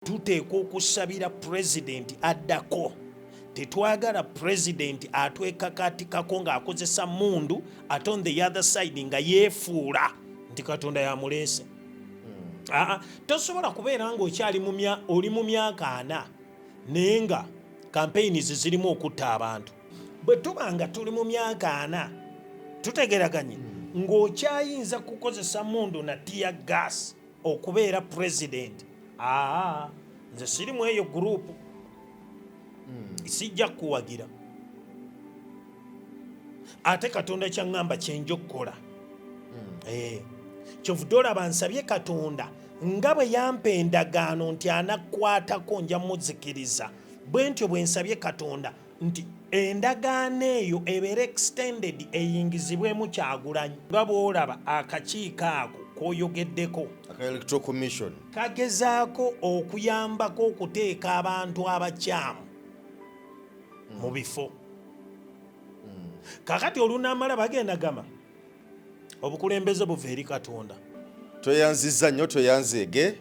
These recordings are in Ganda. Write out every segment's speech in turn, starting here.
tuteekwa okusabira pulezidenti addako. Tetwagala pulezidenti atwekakatikako ng'akozesa mundu ate on the other side nga yeefuula nti Katonda yamuleese. Tosobola kubeera oli mu myaka 4 naye nga campaigns zirimu okutta abantu. Bwe tuba nga tuli mu myaka 4 tutegeraganye ng'okyayinza kukozesa mundu na tear gas okubeera pulezidenti. Nze siri mu eyo gurupu, sijja kuwagira. Ate Katonda kyaŋŋamba kyenja okukola. Kyovudde olaba nsabye Katonda nga bwe yampa endagaano nti anakwatako nja muzikiriza, bwe ntyo bwe nsabye Katonda nti endagaano eyo ebeera extended eyingizibwemu Kyagulanyi. Nga bw'olaba akakiiko ako k'oyogeddeko Electoral Commission kagezaako okuyambako okuteeka abantu abakyamu mu bifo. Kakati olunaamala bagenda gama obukulembeze buva eri Katonda. Tweyanziza nnyo, tweyanzeege.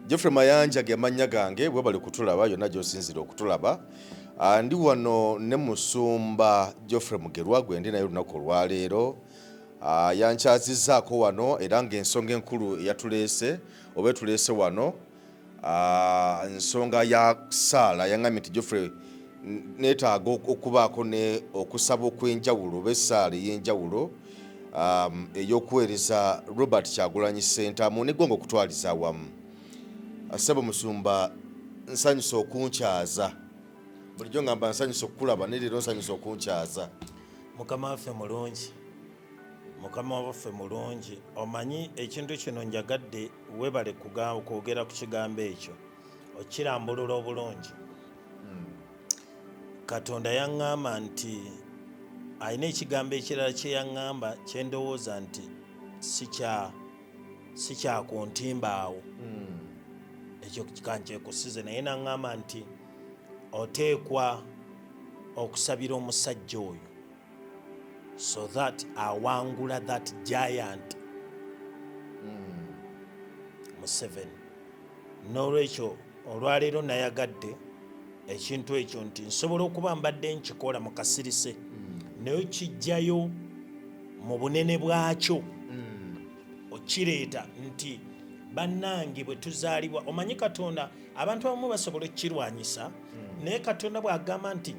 Geoffrey Mayanja ge mannya gange, bwe bali kutulaba yonna gy'osinzira okutulaba. Ndi wano ne Musumba Geoffrey Mugerwa gwe ndi naye olunaku olwaleero. Yankyazizzaako wano era ng'ensonga enkulu eyatuleese oba etuleese wano nsonga ya Essaala. Yaŋŋambye nti Geoffrey neetaaga okubaako ne okusaba okw'enjawulo oba Essaala ey'enjawulo ey'okuweereza Robert Kyagulanyi Ssentamu n'eggwanga okutwaliza awamu. Ssebo Musumba, nsanyusa okunkyaza. Bulijjo ngamba nsanyusa okukulaba ne leero nsanyusa okunkyaza. Mukama waffe mulungi. Mukama waffe mulungi. Omanyi ekintu kino njagadde weebale kwogera ku kigambo ekyo okirambulula obulungi. Katonda yaŋŋamba nti alina ekigambo ekirala kye yaŋŋamba kye ndowooza nti si kyakuntimbaawo. Ekyo kankyekusize naye naŋŋamba nti oteekwa okusabira omusajja oyo so that awangula that giant Museveni. N'olwekyo olwaleero nayagadde ekintu ekyo nti nsobola okuba mbadde nkikola mu kasirise naye kijjayo mu bunene bwakyo okireeta nti bannange bwe tuzaalibwa. Omanyi Katonda abantu abamu basobola okukirwanyisa naye Katonda bw'agamba nti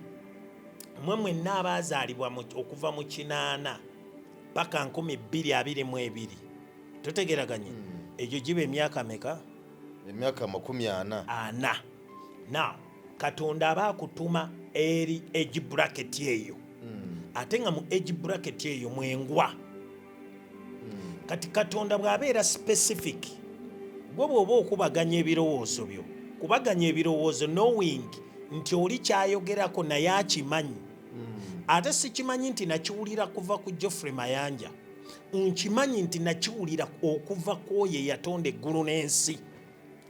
mmwe mwenna abaazaalibwa okuva mu 8 paka 2022 tutegeraganye egyo giba emyaka meka? Emyaka 40. Now Katonda aba akutuma eri age bracket eyo ate nga mu age bracket eyo mwengwa. Kati Katonda bw'abeera specific gwe bw'oba okubaganya ebirowoozo byo, kubaganya ebirowoozo knowing nti oli kyayogerako naye akimanyi. Ate sikimanyi nti nakiwulira kuva ku Geoffrey Mayanja, nkimanyi nti nakiwulira okuva ku oyo eyatonda eggulu n'ensi.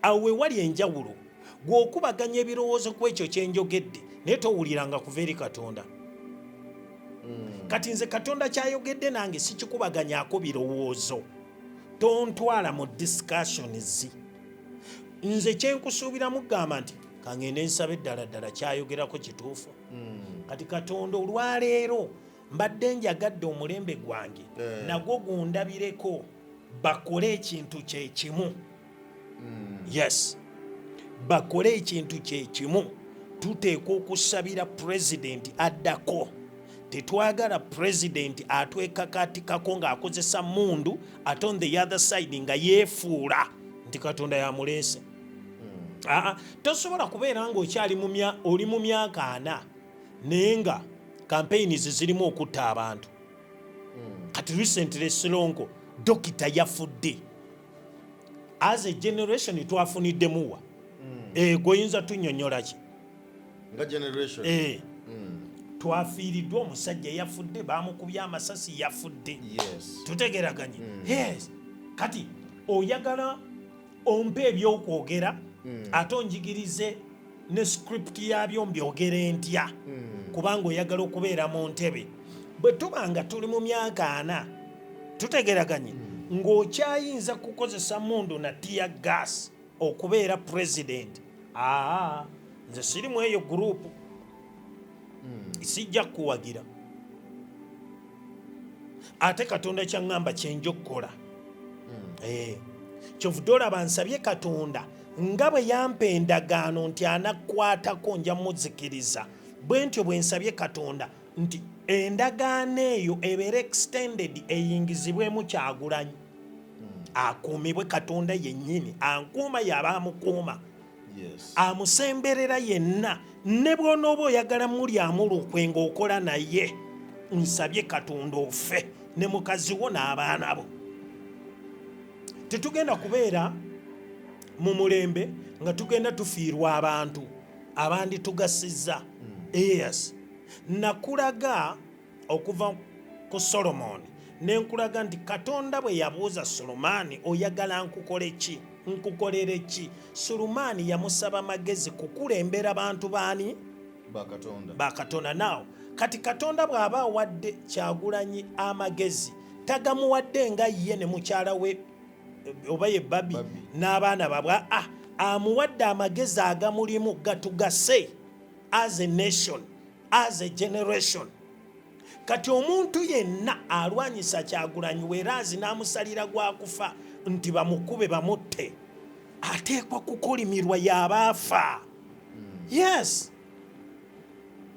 Awo we wali enjawulo. Gw'okubaganya ebirowoozo ku ekyo kye njogedde naye towuliranga kuva eri Katonda. Kati nze Katonda kyayogedde nange sikikubaganyaako birowoozo. Tontwala mu discussions. Nze kyenkusuubiramu gamba nti kangende nsabe ddala ddala kyayogerako kituufu. Kati Katonda olwaleero mbadde njagadde omulembe gwange nagwo gundabireko bakole ekintu kye kimu. Yes, bakole ekintu kye kimu. Tuteekwa okusabira pulezidenti addako. Tetwagala pulezidenti atwekakatikako ng'akozesa mundu ate on the other side nga yeefuula nti Katonda yamuleese. Tosobola kubeera oli mu myaka 4 naye nga campaigns zirimu okutta abantu. Kati recently Silongo dokita yafudde. As a generation twafuniddemuwa. Goyinza tunnyonnyola ki? Nga generation. Twafiiriddwa omusajja yafudde, baamukubye amasasi yafudde. Yes. Tutegeraganye. Yes. Kati oyagala ompe ebyokwogera ate onjigirize ne script yabyo mbyogere ntya kubanga oyagala okubeera mu ntebe. Bwe tuba nga tuli mu myaka 4 tutegeraganye ng'okyayinza kukozesa mundu na tear gas okubeera president. nze sirimu eyo gurupu sijja kuwagira ate Katonda kyaŋŋamba kyenja okukola kyovudde olaba nsabye Katonda nga bwe yampa endagaano nti anakwatako nja muzikiriza bwe ntyo bwe nsabye Katonda nti endagaano eyo ebeere extended eyingizibwemu Kyagulanyi akuumibwe Katonda yennyini ankuuma yaba amukuuma amusemberera yenna ne bw'onooba oyagala mulyamu lukwe ng'okola naye nsabye Katonda ofe ne mukazi wo n'abaana bo. Tetugenda kubeera mu mulembe nga tugenda tufiirwa abantu abandi tugasizza. Yes, nakulaga okuva ku Solomoni nenkulaga nti Katonda bwe yabuuza Sulemaani oyagala nkukole ki nkukolere ki. Sulemaani yamusaba magezi kukulembera abantu baani bakatonda. Naawo kati Katonda bw'aba awadde Kyagulanyi amagezi tagamuwadde nga ye ne mukyala we oba ye Babi n'abaana babwe amuwadde amagezi agamulimu gatugase as a nation, as a generation. Kati omuntu yenna alwanyisa Kyagulanyi weerazi n'amusalira gwa kufa nti bamukube bamutte ateekwa kukolimirwa y'abaafa. Yes,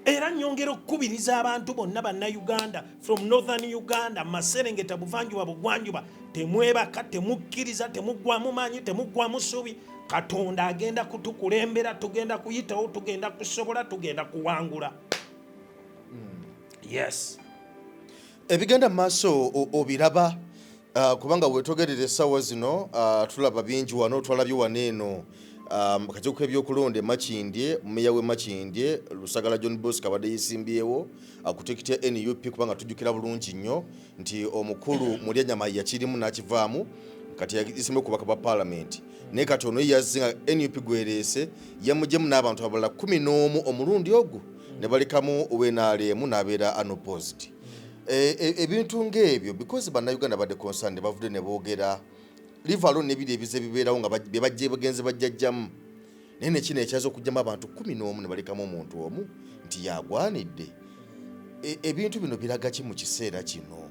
era nnyongera okukubiriza abantu bonna bannayuganda from northern Uganda, Maserengeta, Buvanjuba, Bugwanjuba, temwebaka, temukkiriza, temuggwamu maanyi, temuggwamu ssuubi. Katonda agenda kutukulembera, tugenda kuyitawo, tugenda kusobola, tugenda kuwangula. Yes, ebigenda maaso obiraba kubanga wetogerera essaawa zino tulaba bingi wano, twalabye wano eno akakiiko k'ebyokulonda Makindye, mmeeya w'e Makindye Lusagala John Bosco abadde yeesimbyewo ku tikiti ya NUP kubanga tujjukira bulungi nnyo nti omukulu Mulyanyama yakirimu n'akivaamu kati yayisembe kubaka bwa paalamenti naye kati ono yazze nga NUP gwereese yamugyemu n'abantu abalala 11 omulundi ogwo ne balekamu ow'NRM n'abeera unopposed. Ebintu ng'ebyo because bannayuganda badde concerned bavudde ne boogera live alone n'ebiri ebize bibeerawo nga bye bagenze bajjajjamu naye nekino ekyaza okugyamu abantu 11 ne balekamu omuntu omu nti yagwanidde. Ebintu bino biraga ki mu kiseera kino?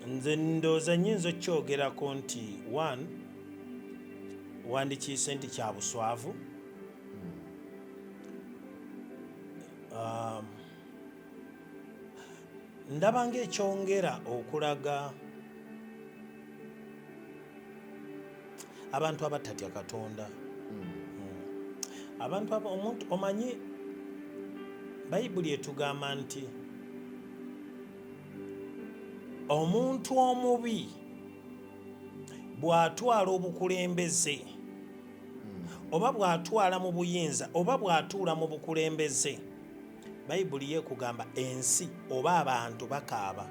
Nze ndowooza nnyinza okyogerako nti wandikiise nti kya buswavu. Ndaba ng'ekyongera okulaga abantu abatatya Katonda. Abantu omuntu omanyi Bayibuli etugamba nti omuntu omubi bw'atwala obukulembeze oba bw'atwala mu buyinza oba bw'atuula mu bukulembeze, Bayibuli yekugamba ensi oba abantu bakaaba.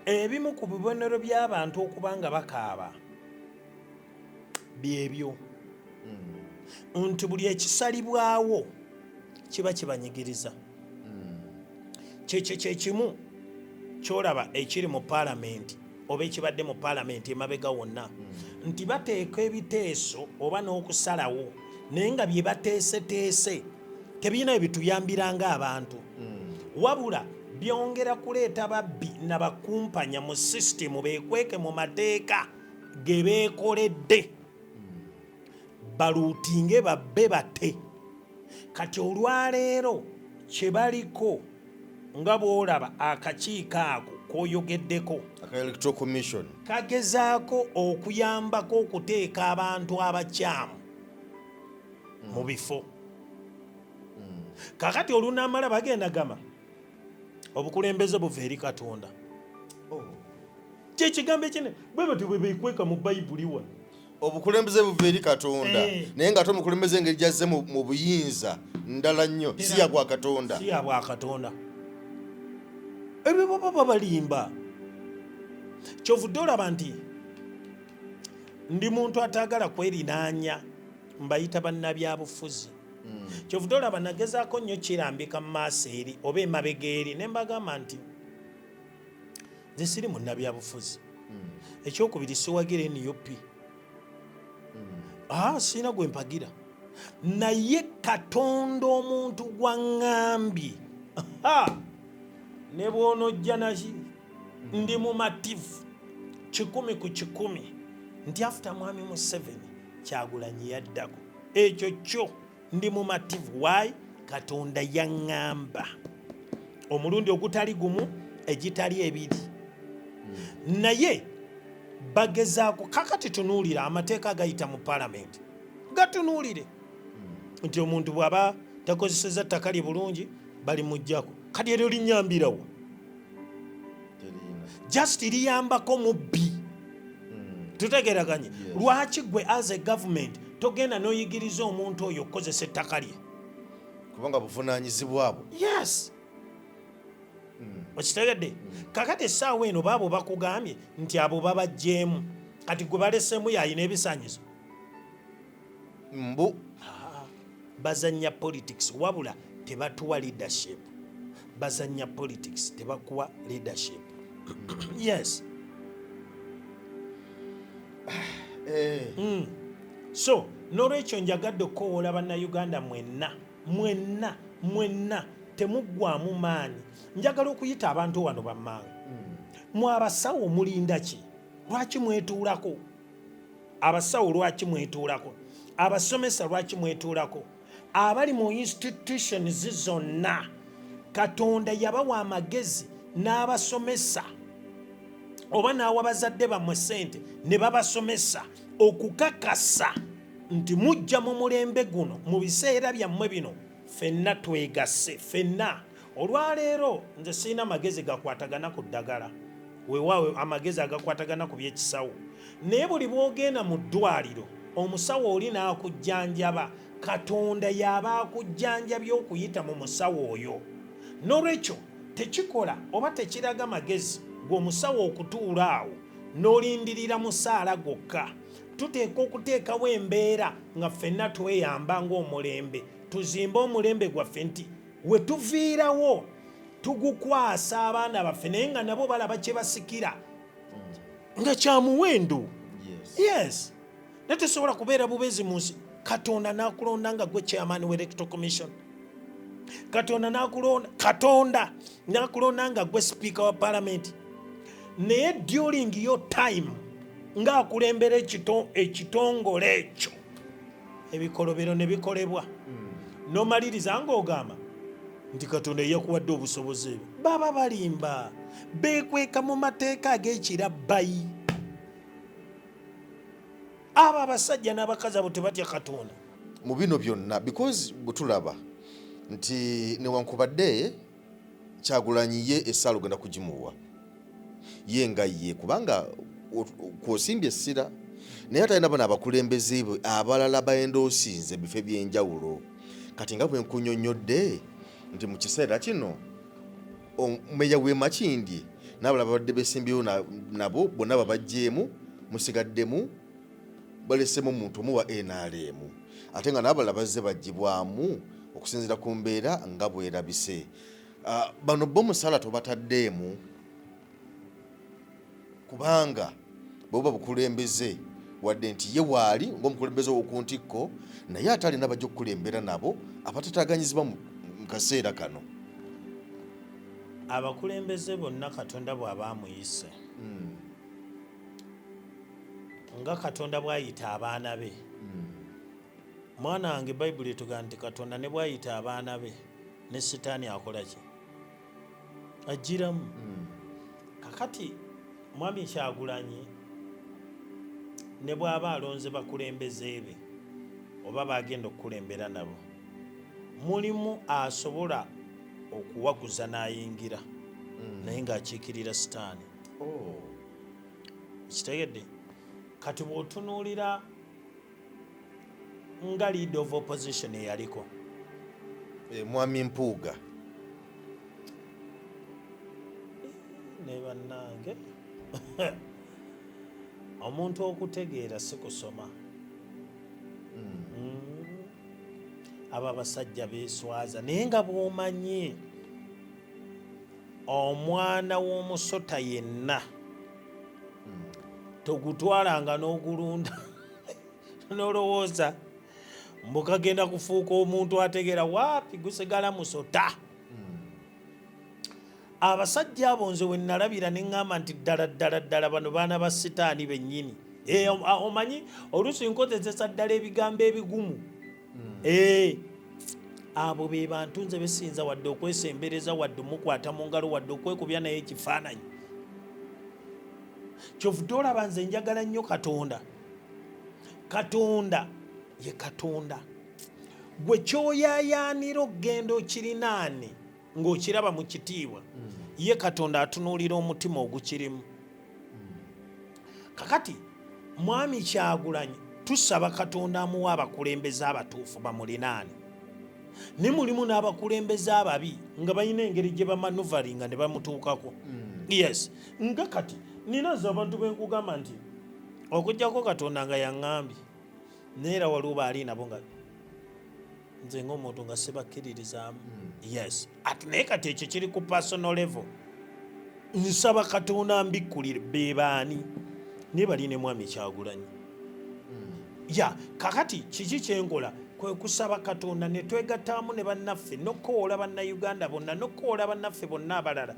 Ebimu ku bibonero by'abantu okubanga bakaaba byebyo nti buli ekisalibwawo kiba kibanyigiriza. Kyekimu kyolaba ekiri mu paalamenti oba ekibadde mu paalamenti emabega wonna nti bateeka ebiteeso oba n'okusalawo naye nga bye bateeseteese tebirina ebituyambiranga abantu wabula byongera kuleeta babbi nabakumpanya mu sisitemu beekweke mu mateeka ge beekoledde baluutinge babbe bate. Kati olwaleero kye baliko nga bw'olaba akakiiko ako k'oyogeddeko Electoral Commission kagezaako okuyambako okuteeka abantu abakyamu mu bifo. Kakati olunaamala bagenda gama obukulembeze buva eri Katonda. Kyekigambo ekinene bwe batyo bwe beekweka mu Bayibuli wano. Obukulembeze buva eri Katonda naye nga ate omukulembeze engeri gyazze mu buyinza ndala nnyo si ya bwa Katonda. Si ya bwa Katonda. Ebyo baba balimba. Kyovudde olaba nti ndi muntu ataagala kwerinaanya mbayita bannabyabufuzi. Kyovudde olaba nagezaako nnyo kirambika mu maaso eri oba emabega eri ne mbagamba nti nze siri munnabyabufuzi. Ekyokubiri siwagira NUP. Sina gwe mpagira naye Katonda omuntu gwaŋŋambye ne bw'onojja naki ndi mumativu 100 nti after mwami Museveni Kyagulanyi yaddako ekyo kyo ndi mumativu. Why? Katonda yaŋŋamba omulundi ogutali gumu egitali ebiri. Naye bagezaako kakati tunuulira amateeka agayita mu palamenti gatunuulire nti omuntu bw'aba takozeseza ttaka lye bulungi balimuggyako. Kati eryo linnyambirawo just liyambako mubbi. Tutegeraganye lwaki gwe as a government togenda n'oyigiriza omuntu oyo okukozesa ettaka lye kubanga buvunaanyizibwa bwo. Yes, okitegedde. Kakati essaawa eno baabo bakugambye nti abo babagjeemu kati gwe balesemu yayina ebisaanyizo mbu bazanya politics wabula tebatuwa leadership. Bazanya politics tebakuwa leadership. Yes. So n'olwekyo njagadde okukowoola bannayuganda mwenna temuggwamu maanyi. Njagala okuyita abantu wano bammanga. Mwe abasawo mulinda ki? Lwaki mwetuulako? Abasawo lwaki mwetuulako? Abasomesa lwaki mwetuulako? Abali mu institutions zonna Katonda yabawa amagezi n'abasomesa oba n'awa bazadde bammwe ssente ne babasomesa okukakasa nti mujja mu mulembe guno mu biseera byammwe bino ffenna twegasse ffenna. Olwaleero nze sirina magezi gakwatagana ku ddagala weewaawe amagezi agakwatagana ku by'ekisawo, naye buli bw'ogenda mu ddwaliro omusawo oli n'akujjanjaba Katonda yaba akujjanjabye okuyita mu musawo oyo. N'olwekyo tekikola oba tekiraga magezi gw'omusawo okutuula awo n'olindirira musaala gwokka. Tuteeka okuteekawo embeera nga ffenna tweyamba ng'omulembe, tuzimbe omulembe gwaffe nti we tuviirawo tugukwasa abaana baffe naye nga nabo balaba kye basikira nga kya muwendo. Yes, naye tesobola kubeera bubeezi mu nsi. Katonda n'akulonda nga gwe chairman w'electoral commission. Katonda n'akulonda nga gwe speaker wa parliament. Naye during your time ng'akulembera ekitongole ekyo ebikolobero ne bikolebwa n'omaliriza ng'ogamba nti Katonda yakuwadde obusobozi ebyo. Baba balimba beekweka mu mateeka ag'ekirabbayi. Abo abasajja n'abakazi abo tebatya Katonda mu bino byonna because butulaba nti newankubadde Kyagulanyi ye Essaala ogenda kugimuwa ye nga ye kubanga kwosimbye essira naye atalina bano abakulembeze bwe abalala bayenda osinze bifo ebyenjawulo. Kati nga bwe nkunyonnyodde nti mu kiseera kino omeya w'e Makindye n'abalala babadde beesimbyewo nabo bonna babagjeemu musigaddemu balesemu omuntu omu wa NRM ate nga n'abalala bazze bagibwamu okusinziira ku mbeera nga bwerabise. Bano bo omusaala tobataddeemu kubanga boba bukulembeze wadde nti ye waali ng'omukulembeze w'oku ntikko naye ate alina bajja okukulembera nabo abatataganyizibwa mu kaseera kano. Abakulembeze bonna Katonda bw'aba amuyise nga Katonda bw'ayita abaana be. Mwana wange Bayibuli etugamba nti Katonda ne bw'ayita abaana be ne Sitaani akola ki? Agiramu. Kakati mwami Kyagulanyi ne bw'aba alonze bakulembeze be oba bagenda okukulembera nabo mulimu asobola okuwaguza n'ayingira naye ng'akiikirira Sitaani. Kitegedde? Kati bw'otunuulira nga leader of opposition eyaliko Mwami Mpuuga ne bannange omuntu okutegeera si kusoma. Abo abasajja beeswaza naye nga bw'omanye omwana w'omusota yenna togutwalanga n'ogulunda nolowooza mbukagenda kufuuka omuntu ategeera waapi gusigala musota. Abasajja abo nze we nalabira ne ŋŋamba nti ddala bano baana ba sitaani bennyini. Omanyi oluusi nkozesa ddala ebigambo ebigumu. Abo be bantu nze besinza wadde okwesembereza, wadde omukwata mu ngalo, wadde okwekubya naye ekifaananyi. Kyovudde olaba nze njagala nnyo Katonda. Katonda ye Katonda. Gwe kyoyaayaanira okgenda okirinaane ng'okiraba mu kitiibwa. Ye Katonda atunuulira omutima ogukirimu. Kakati Mwami Kyagulanyi tusaba Katonda amuwa abakulembeze abatuufu bamulinaane. Ne mulimu n'abakulembeze ababi nga balina engeri gye bamanuvalinga ne bamutuukako. Yes, nga kati ninazo abantu benkugamba nti okujjako Katonda nga yaŋŋambye neera waliwo baali nabo nga nze ng'omuntu nga sibakkiririzaamu. Yes, ati naye kati ekyo kiri ku personal level. Nsaba Katonda mbikkulire be baani ne bali ne Mwami Kyagulanyi. Kakati kiki kyenkola kwe kusaba Katonda ne twegattaamu ne bannaffe n'okukoola bannayuganda bonna n'okukoola bannaffe bonna abalala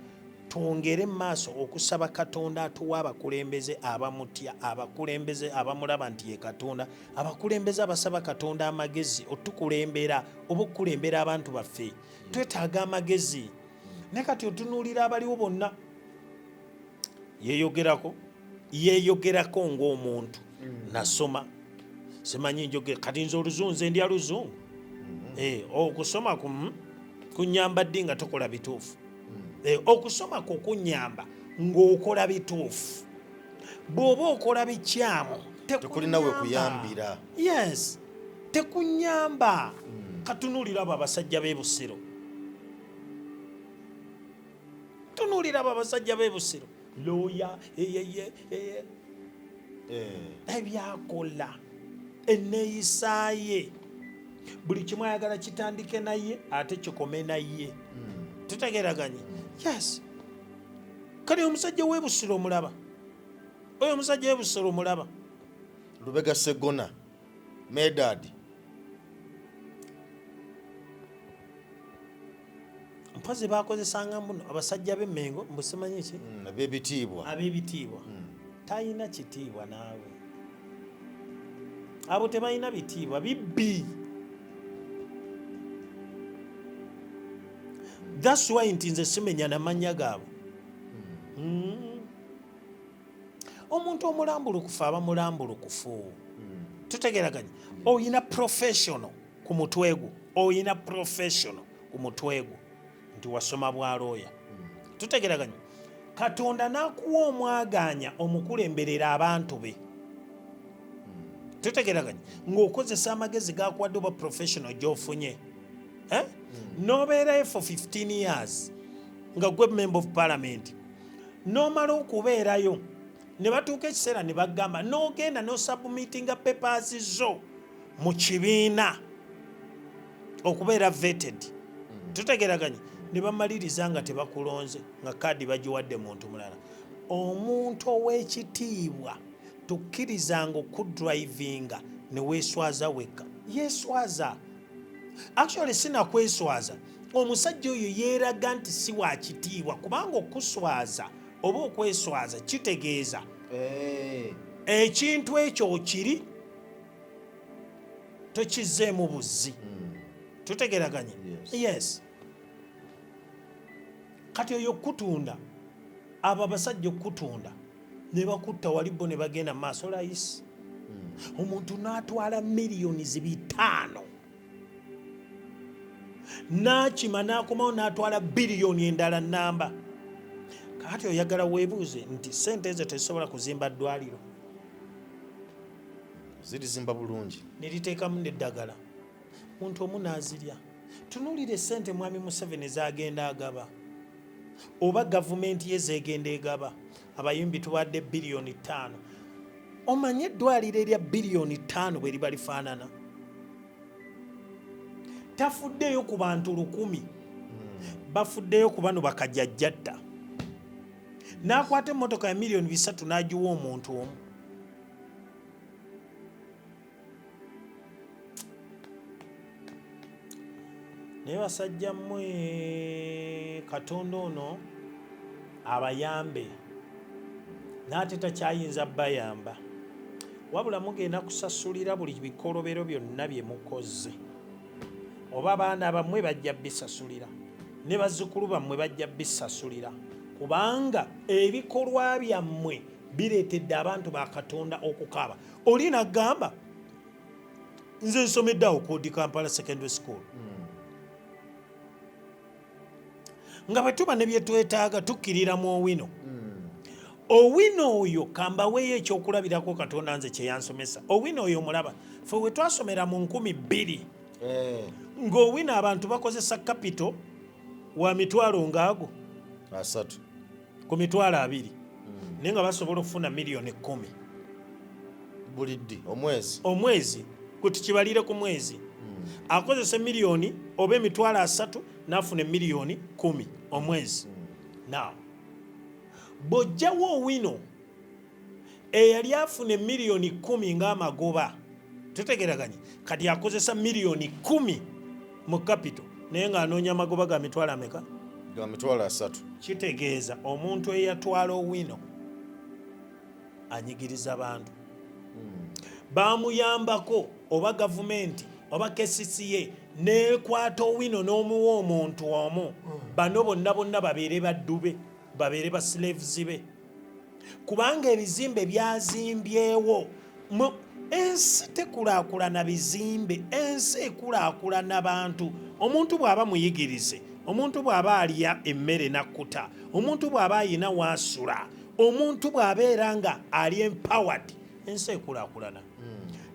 twongere maaso okusaba Katonda atuwa abakulembeze abamutya, abakulembeze abamulaba nti ye Katonda, abakulembeze abasaba Katonda amagezi otukulembera oba okukulembera abantu baffe. Twetaaga amagezi. Ne kati otunuulira abaliwo bonna yeeyogerako ng'omuntu. Nasoma simanyi njogera kati nze oluzungu ndya luzungu. Okusoma kunyamba ddi nga tokola bituufu. Okusoma kukunyamba ng'okola bituufu. Bw'oba okola bikyamu tekulina we kuyambira. Yes, tekunyamba. Katunuulira abo abasajja b'e Busiro. Tunuulira abo abasajja b'e Busiro. Looya ebyakola enneeyisa ye buli kimu ayagala kitandike naye ate kikome naye. Tutegeraganye. Yes, kale omusajja w'e Busiro omulaba, oyo omusajja w'e Busiro omulaba Lubega Segona Medad mpozi bakozesanga muno abasajja b'Emmengo mbusimanyi ki ab'ebitiibwa. Tayina kitiibwa naawe, abo tebalina bitiibwa, bibbi. That's why nti nze simenya namanya gaabwe. Omuntu omulambulukufu aba mulambulukufu. Tutegeraganye. Oyina professional ku mutwe gwo, oyina professional ku mutwe gwo nti wasoma bwa looya. Tutegeraganye. Katonda n'akuwa omwaganya omukulemberera abantu be. Tutegeraganye. Ng'okozesa amagezi g'akuwadde oba professional gy'ofunye. N'obeerayo for 15 years nga gwe member of parliament, n'omala okubeerayo ne batuuka ekiseera ne bagamba n'ogenda n'osubmitinga papers zo mu kibiina okubeera vetted. Tutegeraganye. Ne bamaliriza nga tebakulonze nga kaadi bagiwadde muntu mulala. Omuntu ow'ekitiibwa tukkirizanga okudrivinga ne weeswaza wekka. Yeeswaza. Actually sinakweswaza. Omusajja oyo yeeraga nti si wa kitiibwa kubanga okuswaza oba okweswaza kitegeeza ekintu ekyo okiri tokizzeemu buzzi. Tutegeraganye. Yes. Kati oyo okutunda, abo abasajja okutunda ne bakutta wali bo ne bagenda mu maaso layisi. Omuntu n'atwala miliyoni 5 n'akima n'akomawo n'atwala biliyoni endala nnamba. Kati oyagala weebuuze nti ssente ezo tezisobola kuzimba ddwaliro. Zirizimba bulungi. Neriteekamu n'eddagala. Muntu omu n'azirya. Tunuulire ssente Mwami Museveni z'agenda agaba. Oba gavumenti ye zeegenda egaba. Abayimbi tuwadde biliyoni 5. Omanye eddwaliro erya biliyoni 5 bwe liba lifaanana. Tafuddeyo ku bantu 1,000. Bafuddeyo ku bano bakajjajjatta. N'akwata emmotoka ya miliyoni 3 n'agiwa omuntu omu. naye basajja mmwe Katonda ono abayambe n'ate takyayinza bayamba wabula mugenda kusasulira buli bikolobero byonna bye mukoze oba abaana bammwe bajja bisasulira ne bazzukulu bammwe bajja bisasulira kubanga ebikolwa byammwe bireetedde abantu ba Katonda okukaaba. Oli nagamba nze nsomedde awo Kodi Kampala Secondary School nga bwe tuba ne bye twetaaga tukkirira mu Owino. Owino oyo kambaweeyo ekyokulabirako Katonda nze kye yansomesa. Owino oyo mulaba ffe we twasomera mu 2000 ng'Owino abantu bakozesa kapito wa mitwalo ngaago asatu ku mitwalo 2 naye nga basobola okufuna miliyoni 10 buliddi omwezi kutukibalire ku mwezi akozesa miliyoni oba emitwalo 3 n'afuna miliyoni 10 omwezi. Now bw'ojjawo Owino eyali afuna miliyoni 10 ng'amagoba tutegeraganye kati akozesa miliyoni 10 mu kapito naye ng'anoonya amagoba ga mitwalo ameka? Ga mitwalo 3. Kitegeeza omuntu eyatwala Owino anyigiriza bantu bamuyambako oba gavumenti oba KCCA nekwata Owino n'omuwa omuntu omu bano bonna babeere baddube babeere ba slaves be kubanga ebizimbe byazimbyewo ensi tekulaakulana bizimbe ensi ekulaakulana bantu. Omuntu bw'aba muyigirize omuntu bw'aba alya emmere nakkuta omuntu bw'aba ayina waasula omuntu bw'abeera nga ali empowered ensi ekulaakulana.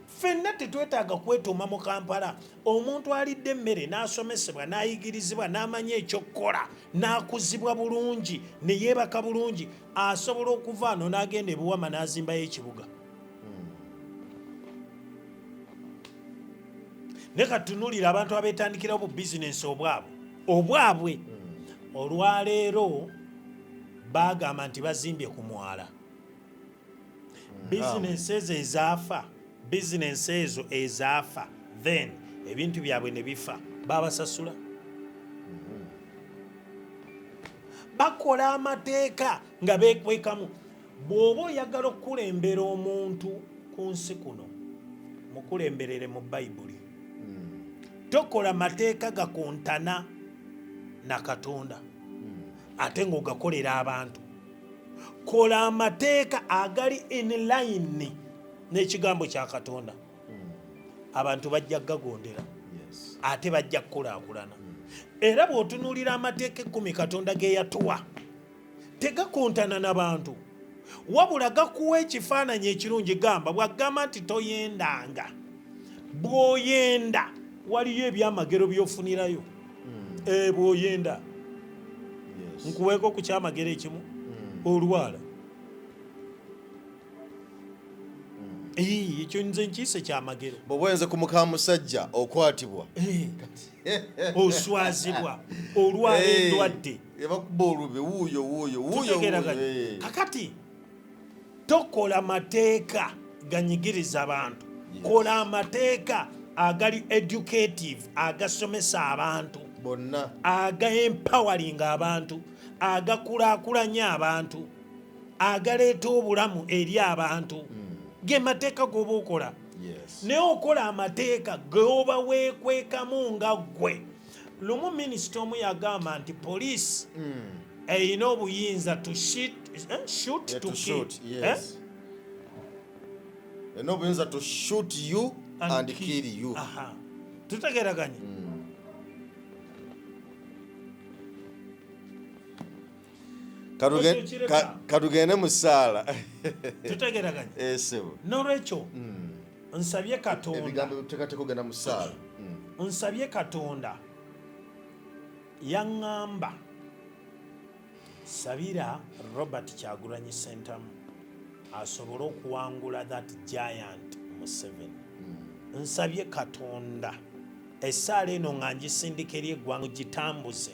Ffenna tetwetaaga kwetuma mu Kampala omuntu alidde emmere n'asomesebwa n'ayigirizibwa n'amanya ekyokukola n'akuzibwa bulungi ne yeebaka bulungi asobola okuva ano n'agenda e Buwama n'azimbayo ekibuga. Ne katunulira abantu abeetandikirawo bu bizinensi obwabwe olwaleero baagamba nti bazimbye ku mwala bizinensi ezo ezaafa bizinensi ezo ezaafa then ebintu byabwe ne bifa babasasula bakola amateeka nga beekwekamu. Bw'oba oyagala okukulembera omuntu ku nsi kuno mukulemberere mu Bayibuli tokola mateeka gakontana na Katonda ate ng'ogakolera abantu. Kola amateeka agali in line n'ekigambo kya Katonda abantu bajja gagondera ate bajja kukulaakulana. Era bw'otunuulira amateeka 10 Katonda ge yatuwa tegakontana n'abantu wabula gakuwa ekifaananyi ekirungi. Gamba bw'agamba nti toyendanga bw'oyenda waliyo ebyamagero by'ofunirayo bw'oyenda nkuweeko ku kyamagero ekimu olwala ekyo nze nkiyise kyamagero. bw'oba oyenze ku muka musajja okwatibwa oswazibwa olwala endwadde bakuba olube wuuyo kakati tokola mateeka ganyigiriza abantu. Kola amateeka agali educative agasomesa abantu bonna aga empowering abantu agakulaakulanya abantu agaleeta obulamu eri abantu ge mateeka g'oba okola. Naye okola amateeka g'oba weekwekamu nga ggwe. Lumu minisita omu yagamba nti poliisi erina obuyinza to shoot to kill. erina obuyinza to shoot you and kill you. Tutegeraganye. Katugende mu ssaala. Tutegeraganye. Sebo. N'olwekyo nsabye Katonda. Ebigambo tekateko genda mu ssaala. Nsabye Katonda yaŋŋamba sabira Robert Kyagulanyi Ssentamu asobole okuwangula that giant Museveni. Nsabye Katonda essaala eno nga ngisindika eri eggwanga gitambuze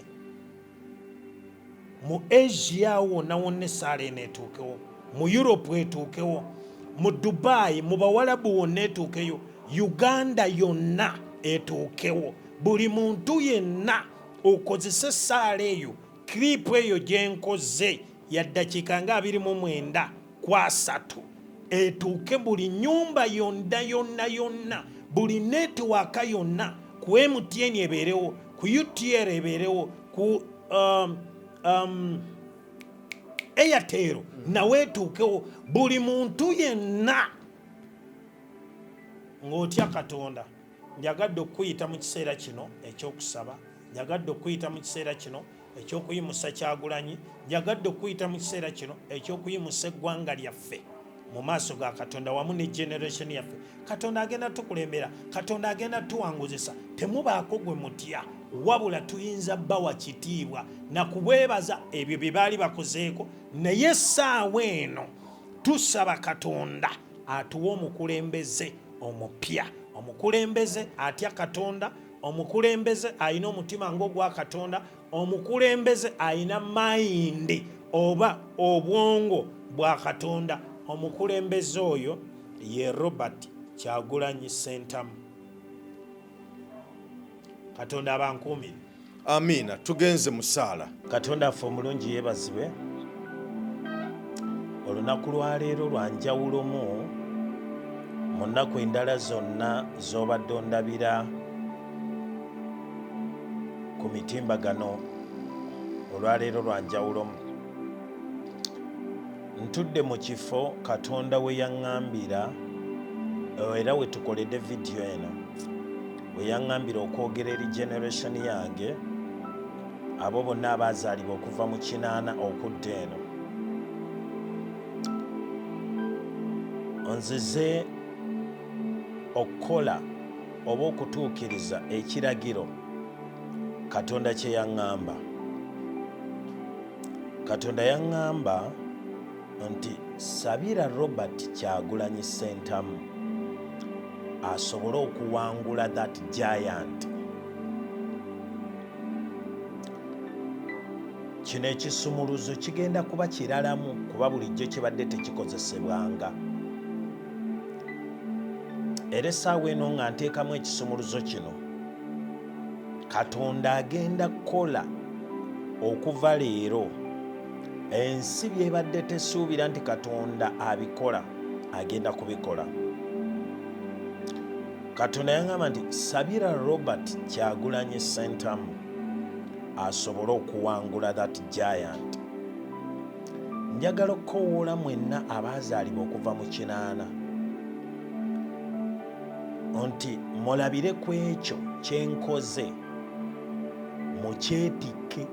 mu Asia wonna wonna essaala eno etuukewo, mu Europe etuukewo, mu Dubai mu Bawalabu wonna etuukeyo, Uganda yonna etuukewo, buli muntu yenna okozese Essaala eyo kiripu eyo gyenkoze ya ddakiika nga 29 ku 3 etuuke buli nyumba yonna buli netiwaaka yonna ku MTN ebeerewo, ku UTL ebeerewo, ku Airtel nawe etuukewo, buli muntu yenna ng'otya Katonda. Njagadde okuyita mu kiseera kino ekyokusaba, njagadde okuyita mu kiseera kino ekyokuyimusa Kyagulanyi, njagadde okuyita mu kiseera kino ekyokuyimusa eggwanga lyaffe mu maaso ga Katonda wamu ne generation yaffe. Katonda agenda tukulembera, Katonda agenda tuwanguzisa. Temubaako gwe mutya, wabula tuyinza bawa kitiibwa na kubwebaza ebyo bye baali bakozeeko, naye essaawa eno tusaba Katonda atuwe omukulembeze omupya, omukulembeze atya Katonda, omukulembeze alina omutima ng'ogwa Katonda, omukulembeze alina mayindi oba obwongo bwa Katonda. Omukulembeze oyo ye Robert Kyagulanyi Ssentamu. Katonda abankuumire. Amiina. Tugenze mu ssaala. Katonda affe omulungi yeebazibwe. Olunaku lwa leero lwa njawulomu mu nnaku endala zonna z'obadde ondabira ku mitimbagano. Olwaleero lwa njawulomu. Ntudde mu kifo Katonda we yaŋŋambira era we tukoledde vidiyo eno, we yaŋŋambira okwogera eri generation yange, abo bonna abaazaalibwa okuva mu 8 okudda eno. Nzize okukola oba okutuukiriza ekiragiro Katonda kye yaŋŋamba. Katonda yaŋŋamba nti sabira Robert Kyagulanyi Ssentamu asobole okuwangula that giant. Kino ekisumuluzo kigenda kuba kiralamu kuba bulijjo kibadde tekikozesebwanga. Era essaawa eno nga nteekamu ekisumuluzo kino, Katonda agenda kukola okuva leero. Ensi byebadde tesuubira nti Katonda abikola, agenda kubikola. Katonda yaŋŋamba nti sabira Robert Kyagulanyi Ssentamu asobole okuwangula that giant. Njagala okukoowoola mwenna abaazaalibwa okuva mu 8 nti mulabire ku ekyo kye nkoze, mukyetikke,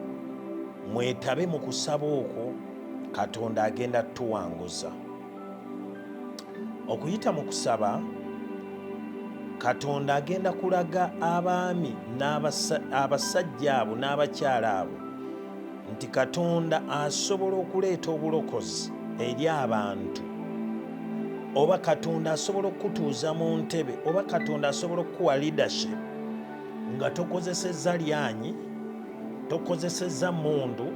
mwetabe mu kusaba okwo. Katonda agenda tuwanguza. Okuyita mu kusaba, Katonda agenda kulaga abaami abasajja abo n'abakyala abo nti Katonda asobola okuleeta obulokozi eri abantu, oba Katonda asobola okutuuza mu ntebe, oba Katonda asobola okuwa leadership nga tokozesezza lyanyi, tokozesezza mundu,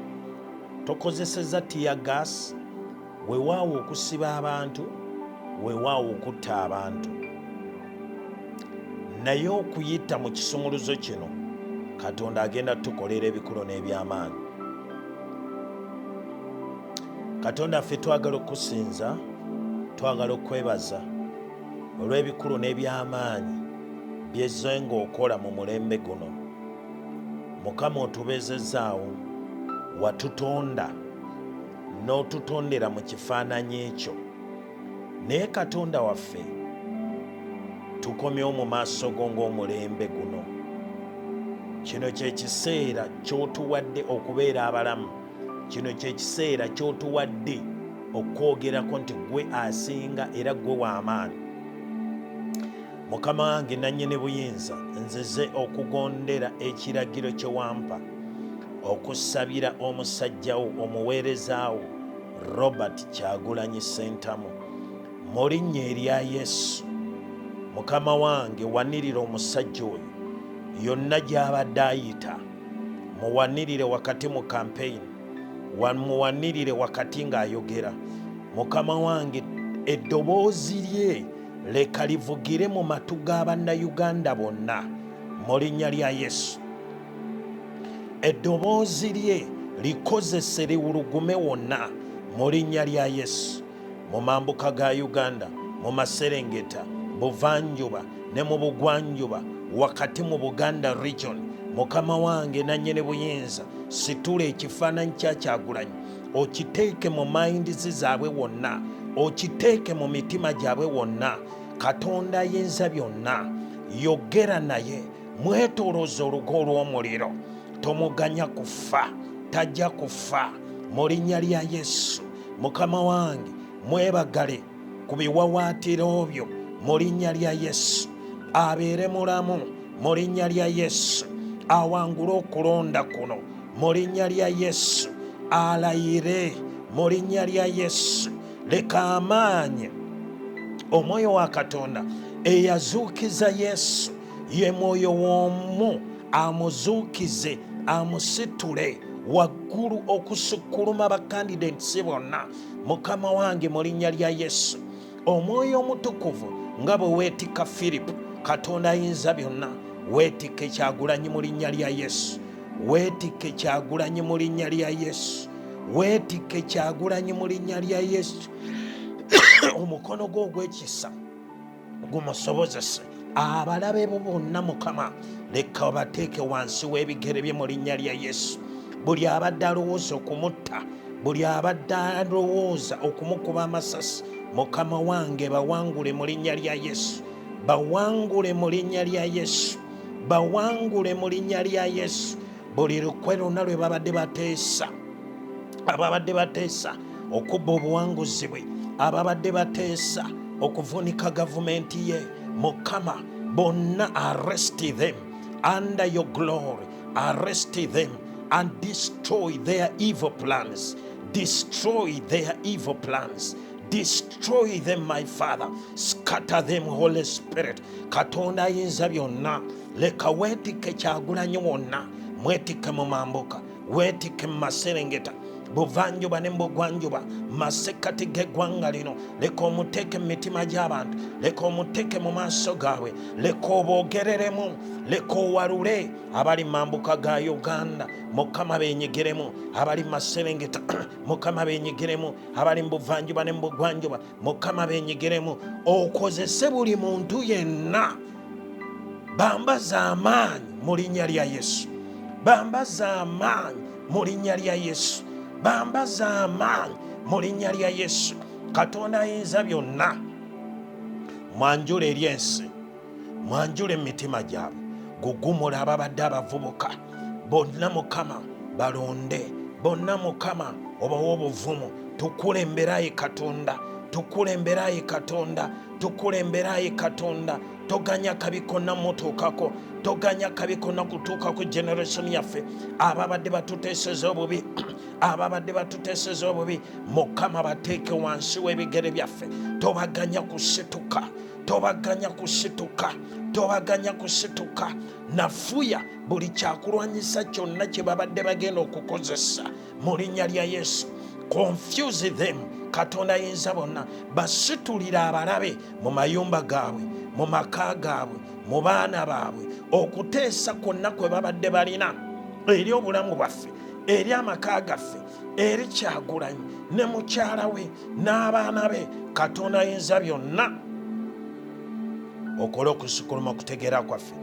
tokozesezza teargas, weewaawo okusiba abantu, weewaawo okutta abantu. Naye okuyita mu kisumuluzo kino, Katonda agenda tukolera ebikulu n'ebyamaanyi. Katonda ffe twagala okusinza, twagala okwebaza olw'ebikulu n'ebyamaanyi byezze ng'okola mu mulembe guno. Mukama otubeezezzaawo, watutonda n'otutondera mu kifaananyi ekyo. Naye Katonda waffe tukomyewo mu maaso go ng'omulembe guno. Kino kye kiseera ky'otuwadde okubeera abalamu. Kino kye kiseera ky'otuwadde okwogerako nti gwe asinga era gwe w'amaanyi. Mukama wange nannyini buyinza, nzize okugondera ekiragiro kye wampa okusabira omusajjawo omuweerezaawo Robert Kyagulanyi Ssentamu mu linnya erya Yesu. Mukama wange wanirira omusajja oyo yonna gy'abadde ayita, muwanirire wakati mu campaign, muwanirire wakati ng'ayogera. Mukama wange eddoboozi lye leka livugire mu matu g'Abannayuganda bonna mu linnya lya Yesu. Eddoboozi lye likozese liwulugume wonna mu linnya lya Yesu. Mu mambuka ga Uganda, mu Maserengeta, buvanjuba ne mu bugwanjuba, wakati mu Buganda region, Mukama wange nannyini buyinza, situla ekifaananyi kya Kyagulanyi okiteeke mu mayindizi zaabwe wonna, okiteeke mu mitima gyabwe wonna. Katonda ayinza byonna, yogera naye, mwetoolooza olugo olw'omuliro. Tomuganya kufa, tajja kufa mu linnya lya Yesu. Mukama wange mwebagale ku biwawaatiro byo mu linnya lya Yesu. Abeere mulamu mu linnya lya Yesu. Awangule okulonda kuno mu linnya lya Yesu. Alayire mu linnya lya Yesu. Leka amaanyi omwoyo wa Katonda eyazuukiza Yesu, ye mwoyo w'omu, amuzuukize, amusitule waggulu okusukkuluma bakandidates bonna. Mukama wange mu linnya lya Yesu. Omwoyo omutukuvu nga bwe weetika Firipo, Katonda ayinza byonna, weetike Kyagulanyi mu linnya lya Yesu. Weetike Kyagulanyi mu linnya lya Yesu. Weetike Kyagulanyi mu linnya lya Yesu. Omukono gwo ogw'ekisa gumusobozese. Abalabe bo bonna Mukama leka bateeke wansi w'ebigere bye mu linnya lya Yesu. Buli abadde alowooza okumutta, buli abadde alowooza okumukuba amasasi, Mukama wange bawangule mu linnya lya Yesu. Bawangule mu linnya lya Yesu. Bawangule mu linnya lya Yesu. Buli lukwe lwonna lwe babadde bateesa, ababadde bateesa okubba obuwanguzi bwe, ababadde bateesa okuvunika gavumenti ye, Mukama bonna arrest them under your glory. Arrest them and destroy their evil plans. Destroy their evil plans. Destroy them, my Father. Scatter them, Holy Spirit. Katonda ayinza byonna, leka weetike Kyagulanyi wonna, mwetike mu mambuka, weetike mu Maserengeta, buvanjuba ne bugwanjuba, masekati g'eggwanga lino. Leka omuteeke mu mitima gy'abantu, leka omuteeke mu maaso gaabwe, leka oboogereremu, leka owalule abali mu mambuka ga Uganda. Mukama beenyigiremu, abali mu Maserengeta Mukama beenyigiremu, abali mu buvanjuba ne mu bugwanjuba, Mukama beenyigiremu. Okozese buli muntu yenna, bambaza amaanyi mu linnya lya Yesu. Bambaza amaanyi mu linnya lya Yesu. Bambaza amaanyi mu linnya lya Yesu. Katonda ayinza byonna, mwanjule eri ensi, mwanjule emitima gyabwe, gugumula ababadde abavubuka bonna Mukama balonde, bonna Mukama obawa obuvumu. Tukulemberayi Katonda, tukulemberayi Katonda, tukulemberayi Katonda. Toganya kabi konna mutuukako, toganya kabi konna kutuuka ku generation yaffe ababadde batuteeseza obubi, ababadde batuteeseza obubi. Mukama bateeke wansi w'ebigere byaffe. Tobaganya kusituka, tobaganya kusituka, tobaganya kusituka. Nafuya buli kyakulwanyisa kyonna kye babadde bagenda okukozesa mu linnya lya Yesu. Confuse them. Katonda ayinza bonna, basitulire abalabe mu mayumba gaabwe, mu maka gaabwe, mu baana baabwe, okuteesa kwonna kwe babadde balina eri obulamu bwaffe, eri amaka gaffe, eri Kyagulanyi ne mukyala we n'abaana be. Katonda ayinza byonna, okole okusukkuluma okutegeera kwaffe,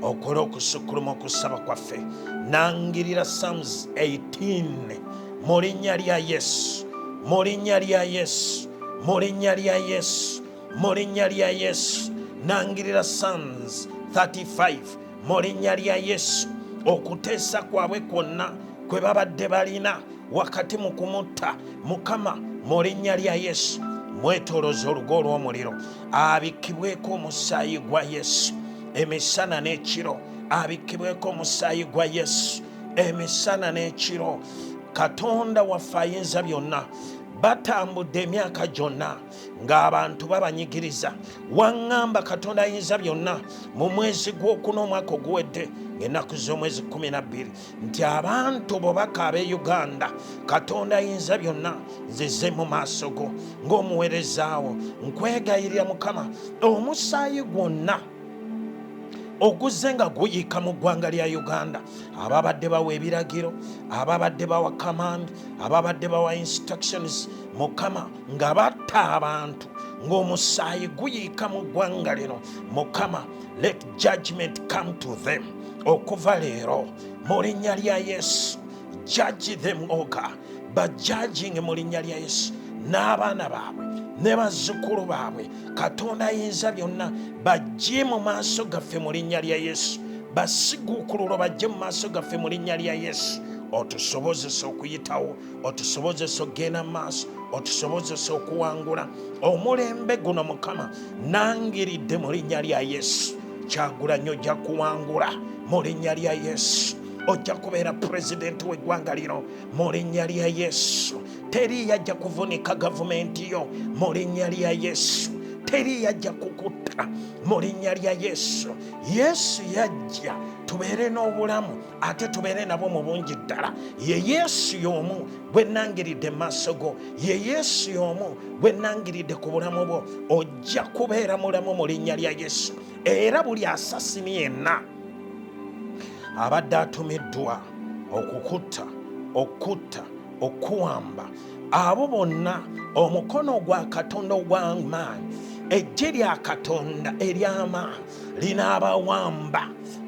okole okusukkuluma okusaba kwaffe. Nangirira Psalms 18 mu linnya lya Yesu, mu linnya lya Yesu, mu linnya lya Yesu, mu linnya lya Yesu. Nangirira Psalms 35 mu linnya lya Yesu. Okuteesa kwabwe kwonna kwe babadde balina wakati mu kumutta, Mukama mu linnya lya Yesu mwetooloza olugo olw'omuliro, abikkibweko omusaayi gwa Yesu emisana n'ekiro, abikkibweko omusaayi gwa Yesu emisana n'ekiro. Katonda waffe ayinza byonna, batambudde emyaka gyonna ng'abantu babanyigiriza. Waŋŋamba Katonda ayinza byonna mu mwezi gw'okuna omwaka oguwedde ng'ennaku z'omwezi 12 nti abantu bo bakaaba e Uganda. Katonda ayinza byonna, nzize mu maaso go ng'omuweerezaawo, nkwegayirira Mukama, omusaayi gwonna oguzze nga guyiika mu ggwanga lya Uganda, ababadde bawa ebiragiro, ababadde bawa command, ababadde bawa instructions, Mukama nga batta abantu, ng'omusaayi guyiika mu ggwanga lino. Mukama, let judgment come to them. Okuva leero mu linnya lya Yesu, judge them, O God, bajudging mu linnya lya Yesu, n'abaana baabwe ne bazzukulu baabwe. Katonda ayinza byonna, bajje mu maaso gaffe mu linnya lya Yesu, basiguukululo bajje mu maaso gaffe mu linnya lya Yesu. Otusobozesa okuyitawo, otusobozesa okugenda mu maaso, otusobozesa okuwangula omulembe guno. Mukama, nangiridde mu linnya lya Yesu. Kyagulanyi ojja kuwangula mu linnya lya Yesu. Ojja kubeera pulezidenti w'eggwanga lino mu linnya lya Yesu. Teri yajja kuvunika gavumenti yo mu linnya lya Yesu. Teri yajja kukutta mu linnya lya Yesu. Yesu yajja tubeere n'obulamu ate tubeere nabwo mu bungi ddala. Ye Yesu y'omu gwe nangiridde mu maaso go. Ye Yesu y'omu gwe nangiridde ku bulamu bwo. Ojja kubeera mulamu mu linnya lya Yesu. Era buli asasini yenna abadde atumiddwa okukutta, okutta, okuwamba, abo bonna omukono gwa Katonda ogw'amaanyi, eggye lya Katonda ery'amaanyi